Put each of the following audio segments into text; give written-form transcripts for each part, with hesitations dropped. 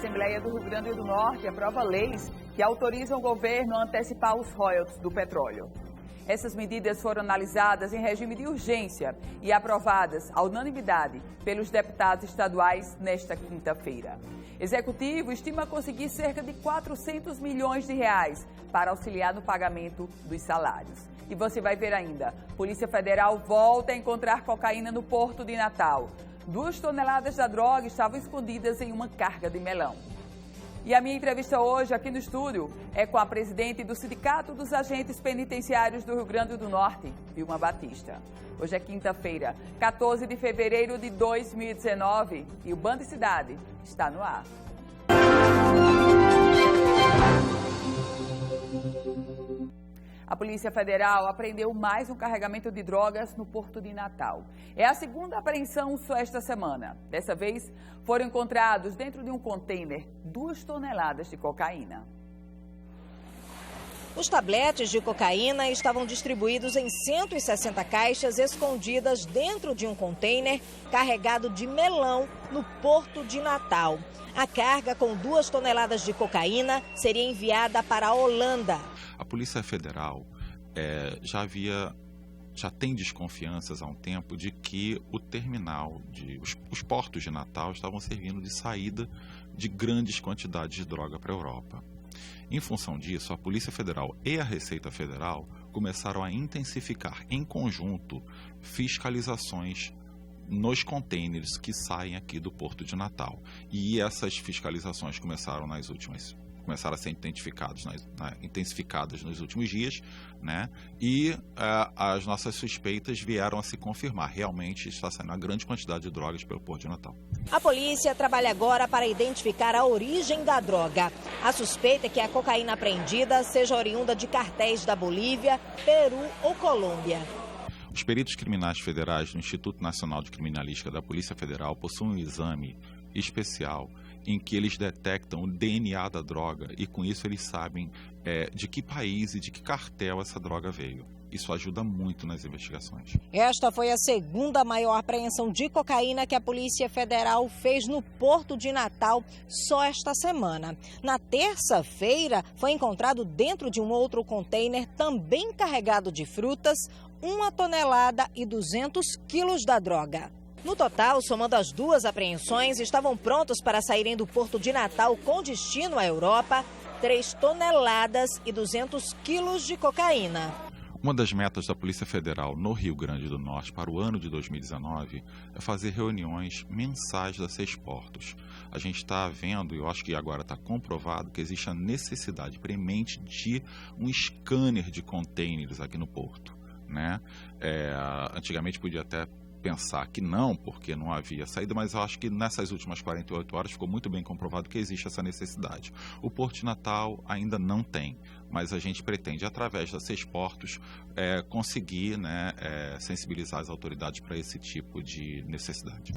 Assembleia do Rio Grande do Norte aprova leis que autorizam o governo a antecipar os royalties do petróleo. Essas medidas foram analisadas em regime de urgência e aprovadas à unanimidade pelos deputados estaduais nesta quinta-feira. Executivo estima conseguir cerca de 400 milhões de reais para auxiliar no pagamento dos salários. E você vai ver ainda, Polícia Federal volta a encontrar cocaína no Porto de Natal. 2 toneladas da droga estavam escondidas em uma carga de melão. E a minha entrevista hoje aqui no estúdio é com a presidente do Sindicato dos Agentes Penitenciários do Rio Grande do Norte, Vilma Batista. Hoje é quinta-feira, 14 de fevereiro de 2019 e o Band Cidade está no ar. A Polícia Federal apreendeu mais um carregamento de drogas no Porto de Natal. É a segunda apreensão só esta semana. Dessa vez, foram encontrados dentro de um container 2 toneladas de cocaína. Os tabletes de cocaína estavam distribuídos em 160 caixas escondidas dentro de um container carregado de melão no Porto de Natal. A carga com 2 toneladas de cocaína seria enviada para a Holanda. A Polícia Federal já tem desconfianças há um tempo de que o terminal, os portos de Natal estavam servindo de saída de grandes quantidades de droga para a Europa. Em função disso, a Polícia Federal e a Receita Federal começaram a intensificar em conjunto fiscalizações nos contêineres que saem aqui do Porto de Natal. E essas fiscalizações começaram a ser intensificadas nos últimos dias, né? E as nossas suspeitas vieram a se confirmar. Realmente está saindo uma grande quantidade de drogas pelo Porto de Natal. A polícia trabalha agora para identificar a origem da droga. A suspeita é que a cocaína apreendida seja oriunda de cartéis da Bolívia, Peru ou Colômbia. Os peritos criminais federais do Instituto Nacional de Criminalística da Polícia Federal possuem um exame especial em que eles detectam o DNA da droga e com isso eles sabem de que país e de que cartel essa droga veio. Isso ajuda muito nas investigações. Esta foi a segunda maior apreensão de cocaína que a Polícia Federal fez no Porto de Natal só esta semana. Na terça-feira, foi encontrado dentro de um outro container também carregado de frutas, 1 tonelada e 200 quilos da droga. No total, somando as 2 apreensões, estavam prontos para saírem do Porto de Natal com destino à Europa 3 toneladas e 200 quilos de cocaína. Uma das metas da Polícia Federal no Rio Grande do Norte para o ano de 2019 é fazer reuniões mensais das 6 portos. A gente está vendo, e eu acho que agora está comprovado, que existe a necessidade premente de um scanner de contêineres aqui no Porto, né? Antigamente podia até pensar que não, porque não havia saída, mas eu acho que nessas últimas 48 horas ficou muito bem comprovado que existe essa necessidade. O Porto de Natal ainda não tem, mas a gente pretende, através das 6 portos, conseguir sensibilizar as autoridades para esse tipo de necessidade.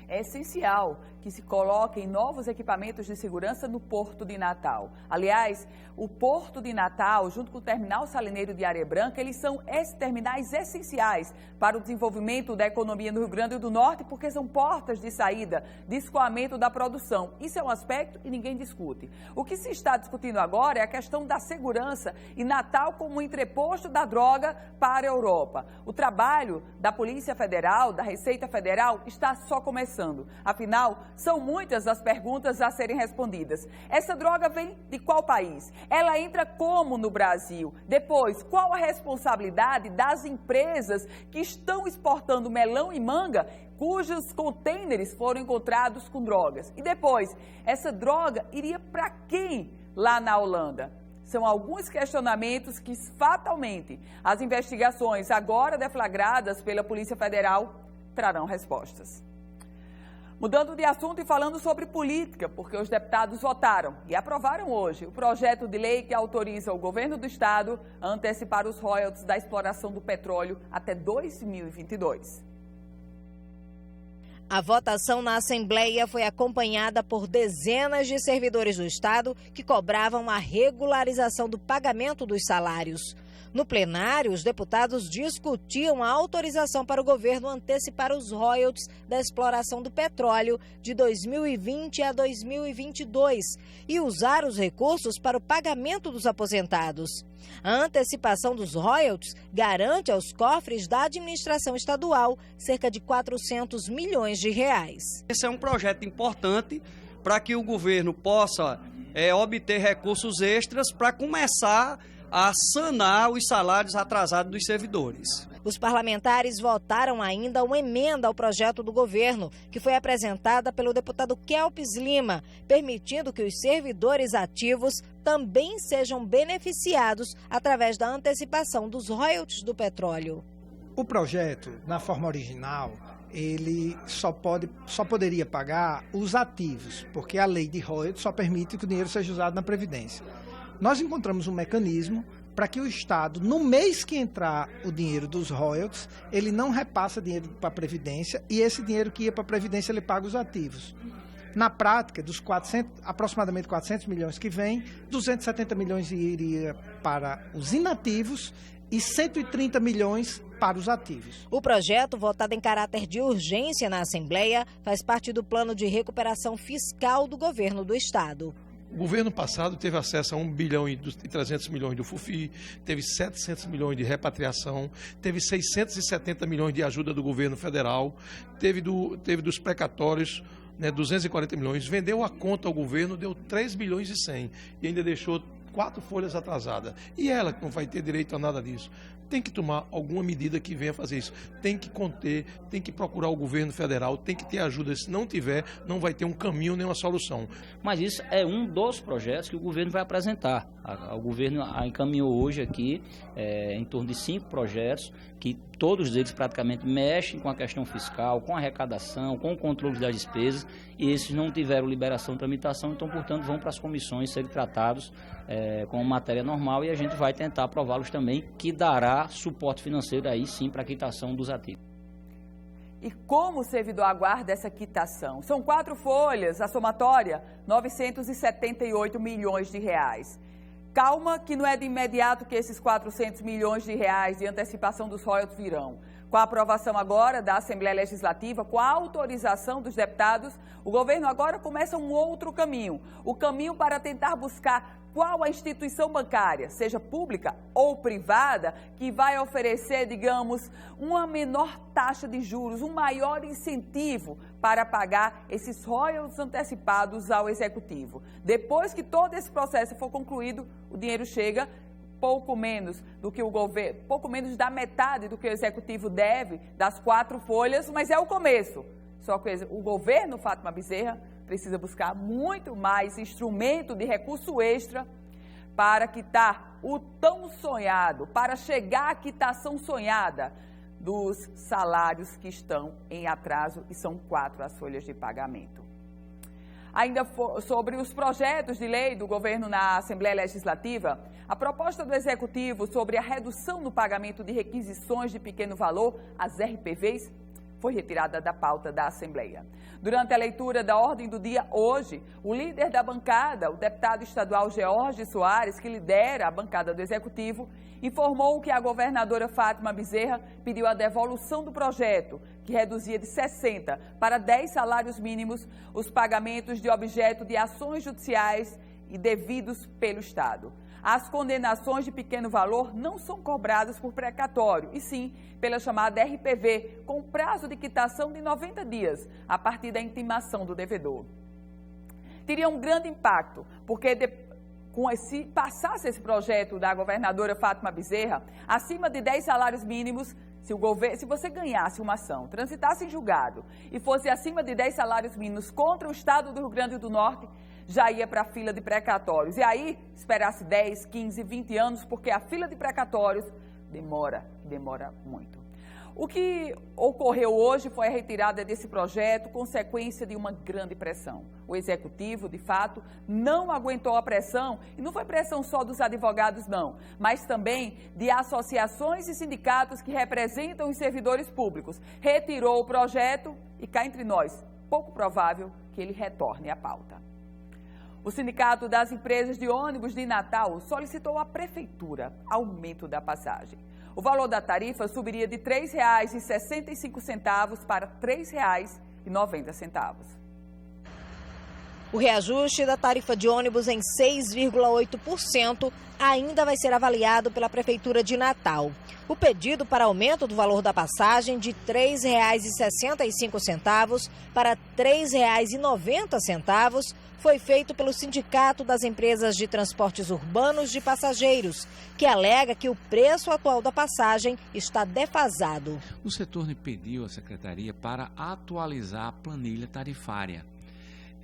É essencial que se coloquem novos equipamentos de segurança no Porto de Natal. Aliás, o Porto de Natal, junto com o Terminal Salineiro de Areia Branca, eles são terminais essenciais para o desenvolvimento da economia no Rio Grande do Norte, porque são portas de saída, de escoamento da produção. Isso é um aspecto e ninguém discute. O que se está discutindo agora é a questão da segurança e Natal como entreposto da droga para a Europa. O trabalho da Polícia Federal, da Receita Federal, está só começando. Afinal, são muitas as perguntas a serem respondidas. Essa droga vem de qual país? Ela entra como no Brasil? Depois, qual a responsabilidade das empresas que estão exportando melão e manga, cujos contêineres foram encontrados com drogas? E depois, essa droga iria para quem lá na Holanda? São alguns questionamentos que, fatalmente, as investigações agora deflagradas pela Polícia Federal trarão respostas. Mudando de assunto e falando sobre política, porque os deputados votaram e aprovaram hoje o projeto de lei que autoriza o governo do estado a antecipar os royalties da exploração do petróleo até 2022. A votação na Assembleia foi acompanhada por dezenas de servidores do estado que cobravam a regularização do pagamento dos salários. No plenário, os deputados discutiam a autorização para o governo antecipar os royalties da exploração do petróleo de 2020 a 2022 e usar os recursos para o pagamento dos aposentados. A antecipação dos royalties garante aos cofres da administração estadual cerca de 400 milhões de reais. Esse é um projeto importante para que o governo possa obter recursos extras para começar a sanar os salários atrasados dos servidores. Os parlamentares votaram ainda uma emenda ao projeto do governo, que foi apresentada pelo deputado Kelpis Lima, permitindo que os servidores ativos também sejam beneficiados através da antecipação dos royalties do petróleo. O projeto, na forma original, ele só poderia pagar os ativos, porque a lei de royalties só permite que o dinheiro seja usado na Previdência. Nós encontramos um mecanismo para que o Estado, no mês que entrar o dinheiro dos royalties, ele não repassa dinheiro para a Previdência e esse dinheiro que ia para a Previdência ele paga os ativos. Na prática, dos aproximadamente 400 milhões que vem, 270 milhões iria para os inativos e 130 milhões para os ativos. O projeto, votado em caráter de urgência na Assembleia, faz parte do plano de recuperação fiscal do governo do Estado. O governo passado teve acesso a 1 bilhão e 300 milhões do FUFI, teve 700 milhões de repatriação, teve 670 milhões de ajuda do governo federal, teve dos precatórios, 240 milhões, vendeu a conta ao governo, deu 3 bilhões e 100 e ainda deixou 4 folhas atrasadas. E ela que não vai ter direito a nada disso. Tem que tomar alguma medida que venha fazer isso. Tem que conter, tem que procurar o governo federal, tem que ter ajuda. Se não tiver, não vai ter um caminho nem uma solução. Mas isso é um dos projetos que o governo vai apresentar. O governo encaminhou hoje aqui em torno de 5 projetos, que todos eles praticamente mexem com a questão fiscal, com a arrecadação, com o controle das despesas, e esses não tiveram liberação de tramitação, então, portanto, vão para as comissões serem tratados como matéria normal e a gente vai tentar aprová-los também, que dará suporte financeiro aí sim para a quitação dos ativos. E como o servidor aguarda essa quitação? São 4 folhas, a somatória, 978 milhões de reais. Calma que não é de imediato que esses 400 milhões de reais de antecipação dos royalties virão. Com a aprovação agora da Assembleia Legislativa, com a autorização dos deputados, o governo agora começa um outro caminho. O caminho para tentar buscar qual a instituição bancária, seja pública ou privada, que vai oferecer, digamos, uma menor taxa de juros, um maior incentivo para pagar esses royalties antecipados ao Executivo. Depois que todo esse processo for concluído, o dinheiro chega pouco menos do que o governo, pouco menos da metade do que o Executivo deve das 4 folhas, mas é o começo. Só que o governo, Fátima Bezerra, precisa buscar muito mais instrumento de recurso extra para quitar o tão sonhado, para chegar à quitação sonhada dos salários que estão em atraso, e são 4 as folhas de pagamento. Ainda sobre os projetos de lei do governo na Assembleia Legislativa, a proposta do Executivo sobre a redução no pagamento de requisições de pequeno valor, as RPVs, foi retirada da pauta da Assembleia. Durante a leitura da ordem do dia hoje, o líder da bancada, o deputado estadual George Soares, que lidera a bancada do Executivo, informou que a governadora Fátima Bezerra pediu a devolução do projeto, que reduzia de 60 para 10 salários mínimos os pagamentos de objeto de ações judiciais e devidos pelo Estado. As condenações de pequeno valor não são cobradas por precatório, e sim pela chamada RPV, com prazo de quitação de 90 dias, a partir da intimação do devedor. Teria um grande impacto, porque se passasse esse projeto da governadora Fátima Bezerra, acima de 10 salários mínimos, se você ganhasse uma ação, transitasse em julgado e fosse acima de 10 salários mínimos contra o Estado do Rio Grande do Norte, já ia para a fila de precatórios. E aí, esperasse 10, 15, 20 anos, porque a fila de precatórios demora muito. O que ocorreu hoje foi a retirada desse projeto, consequência de uma grande pressão. O Executivo, de fato, não aguentou a pressão, e não foi pressão só dos advogados, não, mas também de associações e sindicatos que representam os servidores públicos. Retirou o projeto e, cá entre nós, pouco provável que ele retorne à pauta. O Sindicato das Empresas de Ônibus de Natal solicitou à Prefeitura aumento da passagem. O valor da tarifa subiria de R$ 3,65 para R$ 3,90. O reajuste da tarifa de ônibus em 6,8% ainda vai ser avaliado pela Prefeitura de Natal. O pedido para aumento do valor da passagem de R$ 3,65 para R$ 3,90 foi feito pelo Sindicato das Empresas de Transportes Urbanos de Passageiros, que alega que o preço atual da passagem está defasado. O setor pediu à Secretaria para atualizar a planilha tarifária.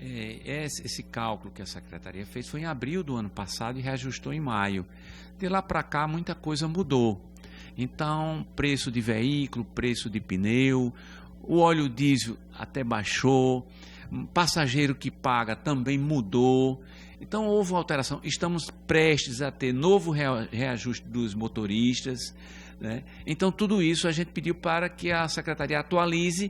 Esse cálculo que a Secretaria fez foi em abril do ano passado e reajustou em maio. De lá para cá, muita coisa mudou. Então, preço de veículo, preço de pneu, o óleo diesel até baixou, passageiro que paga também mudou. Então, houve uma alteração. Estamos prestes a ter novo reajuste dos motoristas, né? Então, tudo isso a gente pediu para que a Secretaria atualize.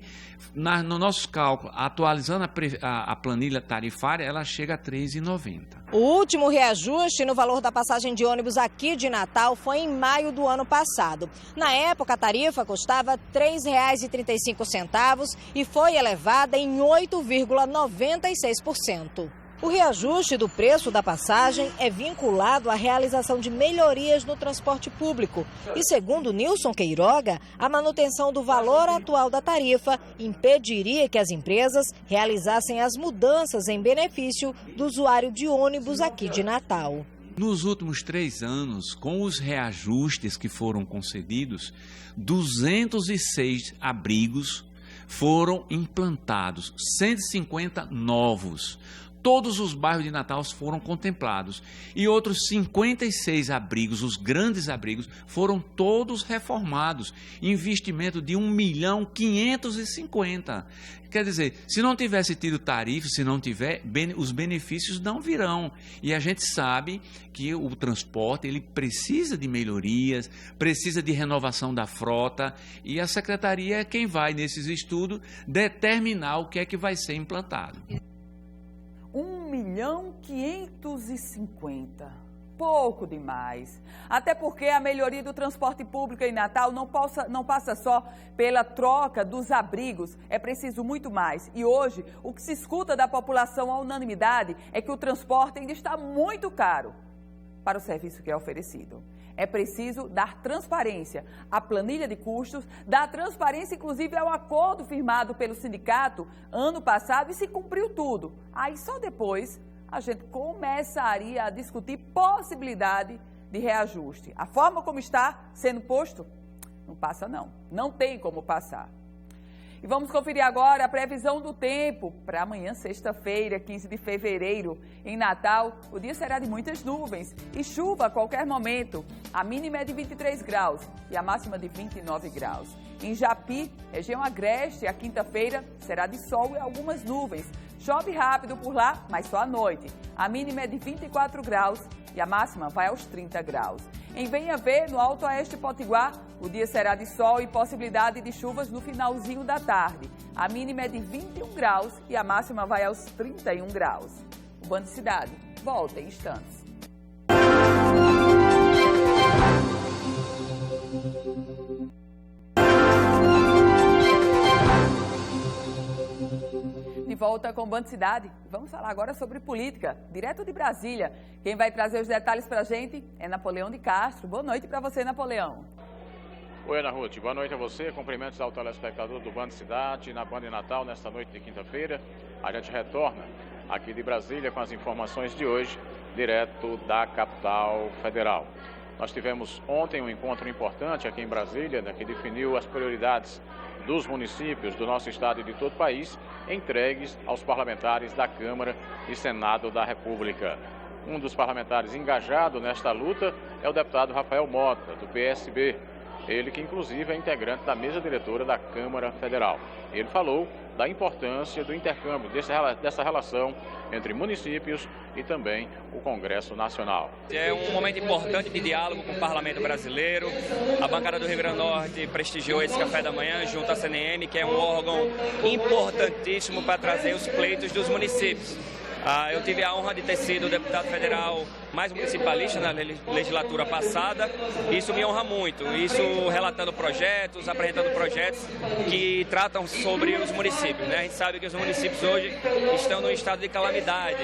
No nosso cálculo, atualizando a planilha tarifária, ela chega a R$ 3,90. O último reajuste no valor da passagem de ônibus aqui de Natal foi em maio do ano passado. Na época, a tarifa custava R$ 3,35 e foi elevada em 8,96%. O reajuste do preço da passagem é vinculado à realização de melhorias no transporte público. E, segundo Nilson Queiroga, a manutenção do valor atual da tarifa impediria que as empresas realizassem as mudanças em benefício do usuário de ônibus aqui de Natal. Nos últimos 3 anos, com os reajustes que foram concedidos, 206 abrigos foram implantados, 150 novos. Todos os bairros de Natal foram contemplados e outros 56 abrigos, os grandes abrigos, foram todos reformados. Investimento de 1.550.000. Quer dizer, se não tivesse tido tarifa, se não tiver, os benefícios não virão. E a gente sabe que o transporte ele precisa de melhorias, precisa de renovação da frota e a Secretaria é quem vai, nesses estudos, determinar o que é que vai ser implantado. 1.550.000. Pouco demais. Até porque a melhoria do transporte público em Natal não passa só pela troca dos abrigos. É preciso muito mais. E hoje, o que se escuta da população à unanimidade é que o transporte ainda está muito caro para o serviço que é oferecido. É preciso dar transparência à planilha de custos, dar transparência, inclusive, ao acordo firmado pelo sindicato ano passado e se cumpriu tudo. Aí só depois a gente começaria a discutir possibilidade de reajuste. A forma como está sendo posto, não passa não. Não tem como passar. E vamos conferir agora a previsão do tempo para amanhã, sexta-feira, 15 de fevereiro. Em Natal, o dia será de muitas nuvens e chuva a qualquer momento. A mínima é de 23 graus e a máxima de 29 graus. Em Japi, região agreste, a quinta-feira será de sol e algumas nuvens. Chove rápido por lá, mas só à noite. A mínima é de 24 graus e a máxima vai aos 30 graus. Em Venha Ver, no Alto Oeste Potiguar, o dia será de sol e possibilidade de chuvas no finalzinho da tarde. A mínima é de 21 graus e a máxima vai aos 31 graus. O Band Cidade volta em instantes. De volta com o Band Cidade. Vamos falar agora sobre política, direto de Brasília. Quem vai trazer os detalhes para a gente é Napoleão de Castro. Boa noite para você, Napoleão. Oi, Ana Ruth. Boa noite a você. Cumprimentos ao telespectador do Band Cidade na Band Natal, nesta noite de quinta-feira. A gente retorna aqui de Brasília com as informações de hoje, direto da capital federal. Nós tivemos ontem um encontro importante aqui em Brasília, que definiu as prioridades dos municípios do nosso estado e de todo o país, entregues aos parlamentares da Câmara e Senado da República. Um dos parlamentares engajado nesta luta é o deputado Rafael Mota, do PSB. Ele que, inclusive, é integrante da mesa diretora da Câmara Federal. Ele falou da importância do intercâmbio, dessa relação entre municípios e também o Congresso Nacional. É um momento importante de diálogo com o Parlamento brasileiro. A bancada do Rio Grande do Norte prestigiou esse café da manhã junto à CNM, que é um órgão importantíssimo para trazer os pleitos dos municípios. Eu tive a honra de ter sido o deputado federal mais municipalista na legislatura passada. Isso me honra muito. Isso relatando projetos, apresentando projetos que tratam sobre os municípios, né? A gente sabe que os municípios hoje estão num estado de calamidade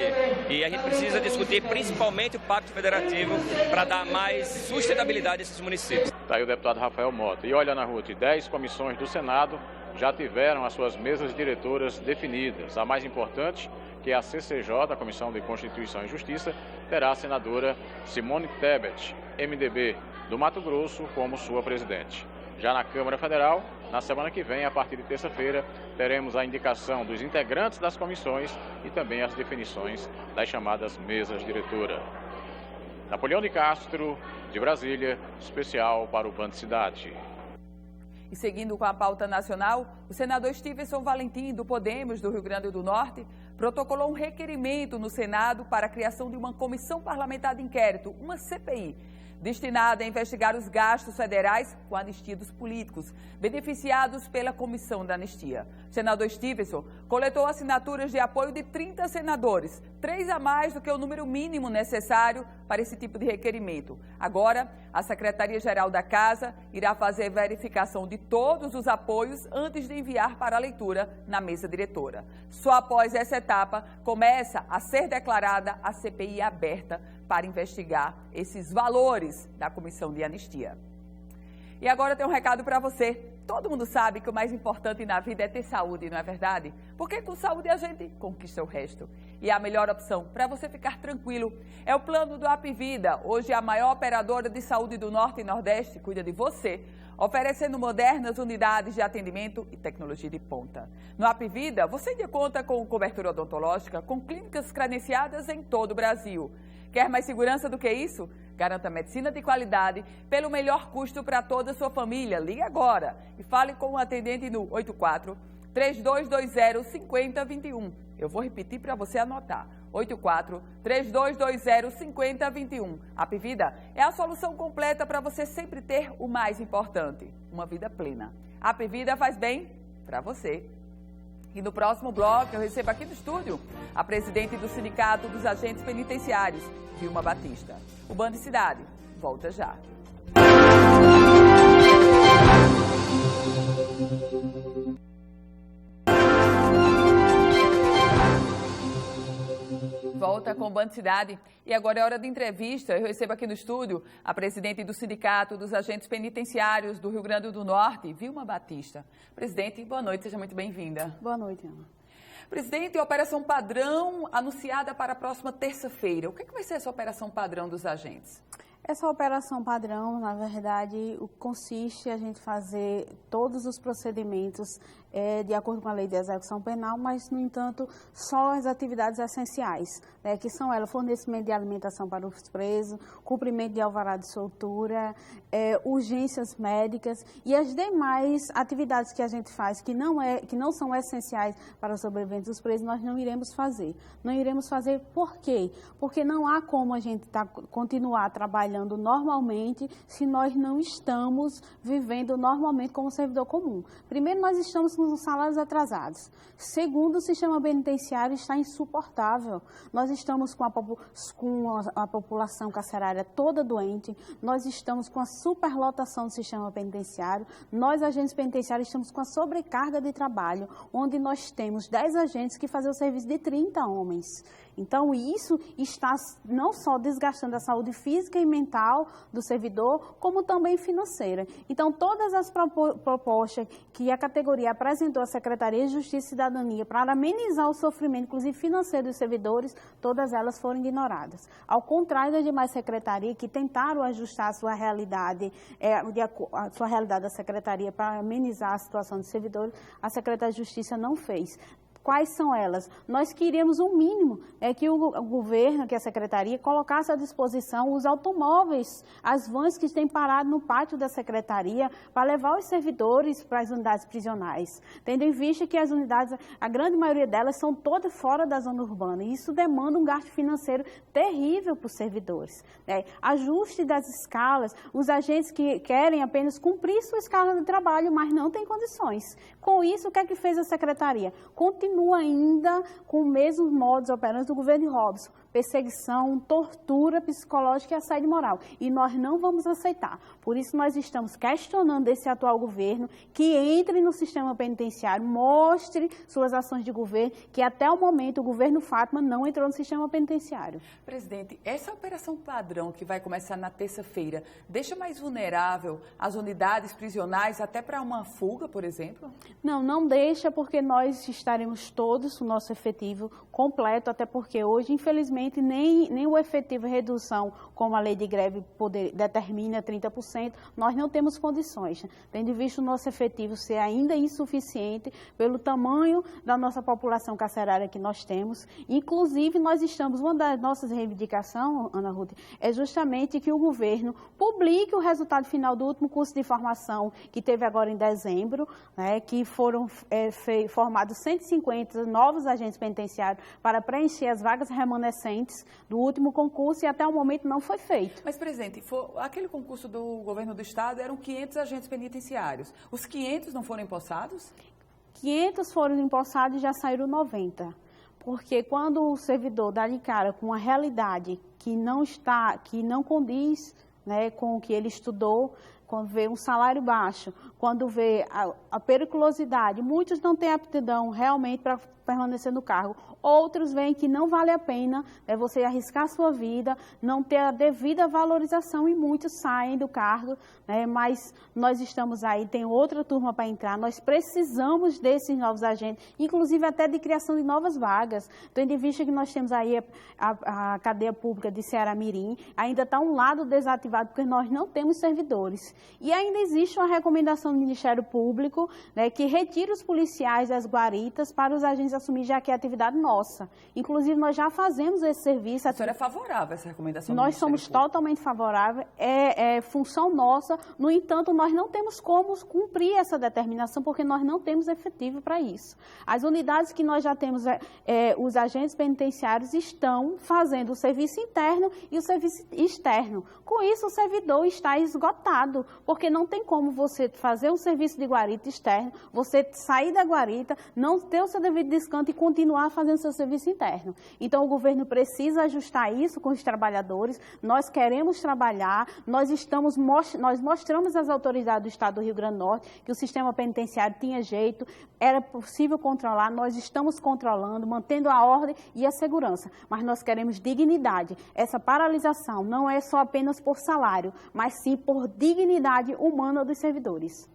e a gente precisa discutir principalmente o Pacto Federativo para dar mais sustentabilidade a esses municípios. Está aí o deputado Rafael Mota. E olha, Ana Ruth, 10 comissões do Senado já tiveram as suas mesas diretoras definidas. A mais importante, que é a CCJ, a Comissão de Constituição e Justiça, terá a senadora Simone Tebet, MDB, do Mato Grosso, como sua presidente. Já na Câmara Federal, na semana que vem, a partir de terça-feira, teremos a indicação dos integrantes das comissões e também as definições das chamadas mesas diretoras. Napoleão de Castro, de Brasília, especial para o Band Cidade. E seguindo com a pauta nacional, o senador Stevenson Valentim, do Podemos, do Rio Grande do Norte, protocolou um requerimento no Senado para a criação de uma comissão parlamentar de inquérito, uma CPI, destinada a investigar os gastos federais com anistia dos políticos, beneficiados pela Comissão da Anistia. O senador Stevenson coletou assinaturas de apoio de 30 senadores, 3 a mais do que o número mínimo necessário para esse tipo de requerimento. Agora, a Secretaria-Geral da Casa irá fazer verificação de todos os apoios antes de enviar para a leitura na mesa diretora. Só após essa etapa, começa a ser declarada a CPI aberta para investigar esses valores da Comissão de Anistia. E agora tem um recado para você. Todo mundo sabe que o mais importante na vida é ter saúde, não é verdade? Porque com saúde a gente conquista o resto. E a melhor opção para você ficar tranquilo é o plano do Apvida. Hoje a maior operadora de saúde do Norte e Nordeste cuida de você, oferecendo modernas unidades de atendimento e tecnologia de ponta. No Apvida, você ainda conta com cobertura odontológica, com clínicas credenciadas em todo o Brasil. Quer mais segurança do que isso? Garanta medicina de qualidade pelo melhor custo para toda a sua família. Ligue agora e fale com o atendente no 84-3220-5021. Eu vou repetir para você anotar. 84-3220-5021. Apvida é a solução completa para você sempre ter o mais importante, uma vida plena. A Apvida faz bem para você. E no próximo bloco eu recebo aqui no estúdio a presidente do Sindicato dos Agentes Penitenciários, Vilma Batista. O Band Cidade volta já. Volta com o Band Cidade. E agora é hora de entrevista. Eu recebo aqui no estúdio a presidente do Sindicato dos Agentes Penitenciários do Rio Grande do Norte, Vilma Batista. Presidente, boa noite, seja muito bem-vinda. Boa noite, Ana. Presidente, a Operação Padrão anunciada para a próxima terça-feira. O que vai ser essa Operação Padrão dos agentes? Essa Operação Padrão, na verdade, consiste em a gente fazer todos os procedimentos de acordo com a Lei de Execução Penal, mas, no entanto, só as atividades essenciais, que são elas, fornecimento de alimentação para os presos, cumprimento de alvará de soltura, urgências médicas e as demais atividades que a gente faz que não são essenciais para a sobrevivência dos presos, nós não iremos fazer. Não iremos fazer por quê? Porque não há como a gente continuar trabalhando normalmente se nós não estamos vivendo normalmente como servidor comum. Primeiro, nós estamos com os salários atrasados. Segundo, o sistema penitenciário está insuportável. Nós estamos com a população carcerária toda doente, nós estamos com a superlotação do sistema penitenciário, nós, agentes penitenciários, estamos com a sobrecarga de trabalho, onde nós temos 10 agentes que fazem o serviço de 30 homens. Então, isso está não só desgastando a saúde física e mental do servidor, como também financeira. Então, todas as propostas que a categoria apresentou à Secretaria de Justiça e Cidadania para amenizar o sofrimento, inclusive financeiro dos servidores, todas elas foram ignoradas. Ao contrário das demais secretarias que tentaram ajustar a sua realidade, da Secretaria para amenizar a situação dos servidores, a Secretaria de Justiça não fez. Quais são elas? Nós queríamos um mínimo, que o governo, que a Secretaria, colocasse à disposição os automóveis, as vans que têm parado no pátio da Secretaria para levar os servidores para as unidades prisionais, tendo em vista que as unidades, a grande maioria delas, são todas fora da zona urbana, e isso demanda um gasto financeiro terrível para os servidores. Ajuste das escalas, os agentes que querem apenas cumprir sua escala de trabalho, mas não têm condições. Com isso, o que é que fez a Secretaria? Continuar continua ainda com o mesmo modus operandi do governo de Robson. Perseguição, tortura psicológica e assédio moral. E nós não vamos aceitar. Por isso nós estamos questionando esse atual governo que entre no sistema penitenciário, mostre suas ações de governo, que até o momento o governo Fátima não entrou no sistema penitenciário. Presidente, essa operação padrão que vai começar na terça-feira deixa mais vulnerável as unidades prisionais até para uma fuga, por exemplo? Não, não deixa, porque nós estaremos todos, o nosso efetivo completo, até porque hoje, infelizmente, nem o efetivo redução, como a lei de greve determina 30%, nós não temos condições. Tendo visto o nosso efetivo ser ainda insuficiente pelo tamanho da nossa população carcerária que nós temos. Inclusive, nós estamos, uma das nossas reivindicações, Ana Ruth, é justamente que o governo publique o resultado final do último curso de formação que teve agora em dezembro, né, que foram formados 150 novos agentes penitenciários para preencher as vagas remanescentes do último concurso e até o momento não foi feito. Mas, presidente, aquele concurso do governo do estado eram 500 agentes penitenciários. Os 500 não foram empossados? 500 foram empossados e já saíram 90. Porque quando o servidor dá de cara com uma realidade que não condiz, né, com o que ele estudou, quando vê um salário baixo, quando vê a periculosidade, muitos não têm aptidão realmente para permanecer no cargo. Outros veem que não vale a pena você arriscar a sua vida, não ter a devida valorização e muitos saem do cargo, né? Mas nós estamos aí, tem outra turma para entrar, nós precisamos desses novos agentes, inclusive até de criação de novas vagas. Tendo em vista que nós temos aí a cadeia pública de Ceará-Mirim, ainda está um lado desativado porque nós não temos servidores. E ainda existe uma recomendação do Ministério Público, né, que retira os policiais das guaritas para os agentes assumir já que é atividade nossa. Inclusive, nós já fazemos esse serviço. A senhora é favorável a essa recomendação? Nós somos totalmente favoráveis, é função nossa. No entanto, nós não temos como cumprir essa determinação, porque nós não temos efetivo para isso. As unidades que nós já temos, os agentes penitenciários estão fazendo o serviço interno e o serviço externo. Com isso, o servidor está esgotado, porque não tem como você fazer um serviço de guarita externo, você sair da guarita, não ter o seu devido descanso e continuar fazendo seu serviço interno. Então, o governo precisa ajustar isso com os trabalhadores. Nós queremos trabalhar, nós mostramos às autoridades do Estado do Rio Grande do Norte que o sistema penitenciário tinha jeito, era possível controlar, nós estamos controlando, mantendo a ordem e a segurança. Mas nós queremos dignidade. Essa paralisação não é só apenas por salário, mas sim por dignidade humana dos servidores.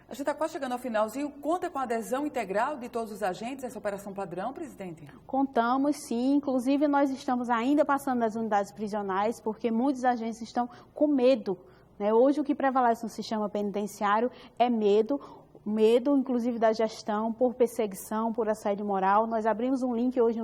A gente está quase chegando ao finalzinho. Conta com a adesão integral de todos os agentes essa operação padrão, presidente? Contamos, sim. Inclusive, nós estamos ainda passando nas unidades prisionais, porque muitos agentes estão com medo, né? Hoje, o que prevalece no sistema penitenciário é medo, inclusive, da gestão, por perseguição, por assédio moral. Nós abrimos um link hoje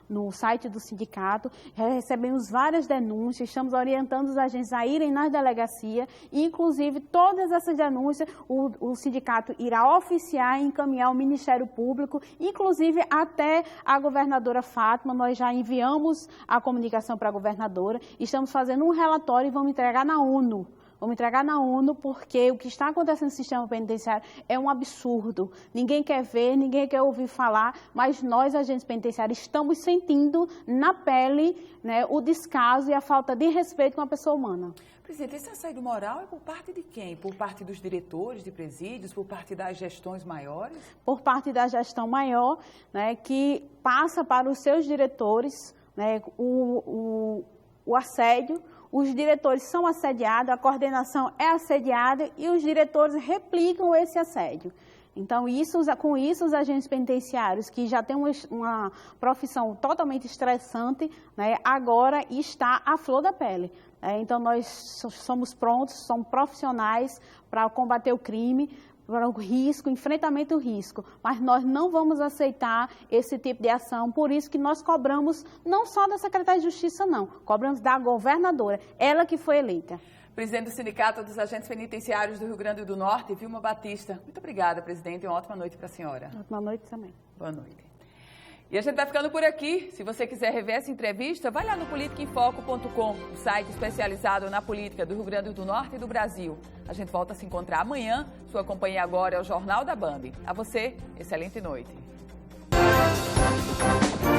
no site do sindicato, recebemos várias denúncias, estamos orientando os agentes a irem nas delegacias e, inclusive, todas essas denúncias o sindicato irá oficiar e encaminhar ao Ministério Público, inclusive até a governadora Fátima. Nós já enviamos a comunicação para a governadora, estamos fazendo um relatório e vamos entregar na ONU. Vamos entregar na ONU porque o que está acontecendo no sistema penitenciário é um absurdo. Ninguém quer ver, ninguém quer ouvir falar, mas nós, agentes penitenciários, estamos sentindo na pele, né, o descaso e a falta de respeito com a pessoa humana. Presidente, esse assédio moral é por parte de quem? Por parte dos diretores de presídios, por parte das gestões maiores? Por parte da gestão maior, né, que passa para os seus diretores, né, o assédio. Os diretores são assediados, a coordenação é assediada e os diretores replicam esse assédio. Então, com isso, os agentes penitenciários, que já têm uma profissão totalmente estressante, né, agora está à flor da pele. Então, nós somos prontos, somos profissionais para combater o crime, para o risco, enfrentamento do risco, mas nós não vamos aceitar esse tipo de ação, por isso que nós cobramos não só da Secretaria de Justiça, não, cobramos da governadora, ela que foi eleita. Presidente do Sindicato dos Agentes Penitenciários do Rio Grande do Norte, Vilma Batista. Muito obrigada, presidente, e uma ótima noite para a senhora. Ótima noite também. Boa noite. E a gente vai ficando por aqui. Se você quiser rever essa entrevista, vai lá no politicaemfoco.com, o site especializado na política do Rio Grande do Norte e do Brasil. A gente volta a se encontrar amanhã. Sua companhia agora é o Jornal da Band. A você, excelente noite. Brasil.